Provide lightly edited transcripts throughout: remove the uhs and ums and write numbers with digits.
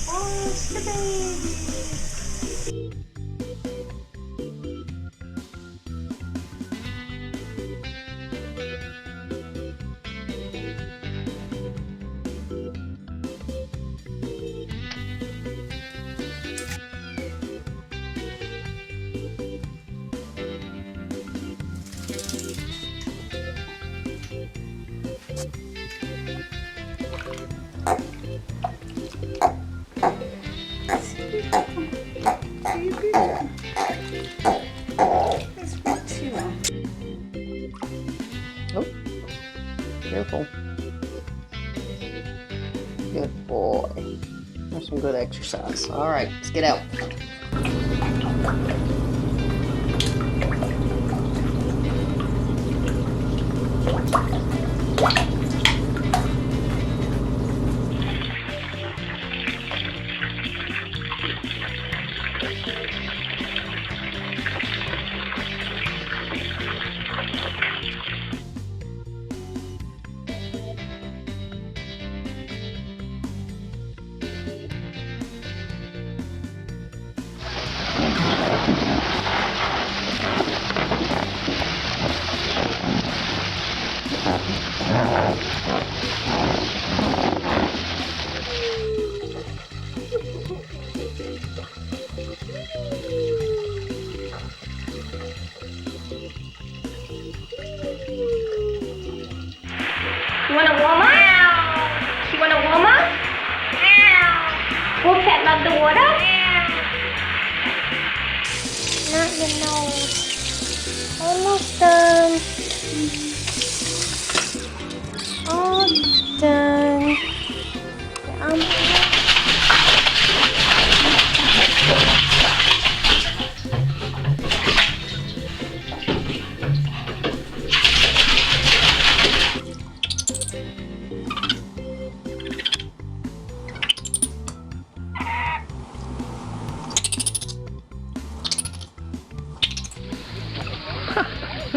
Oh, it's the baby. Oh, careful. Good boy. That's some good exercise. All right, let's get out. You wanna warm up? You wanna warm up? Will Pet love the water? Not the nose. Almost done. All done.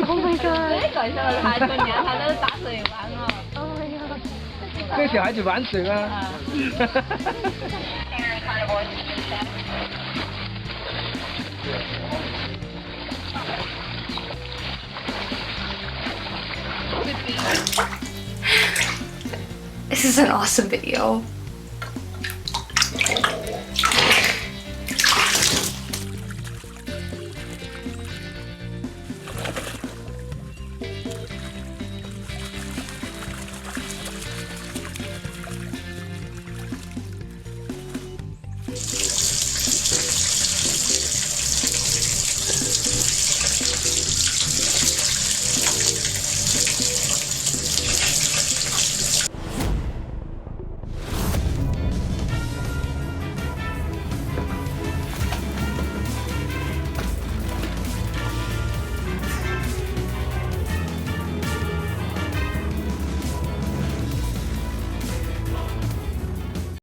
Oh my god！ 搞笑了，他过年他都打水玩哦。Oh my god！ 跟小孩子玩水吗？ This is an awesome video.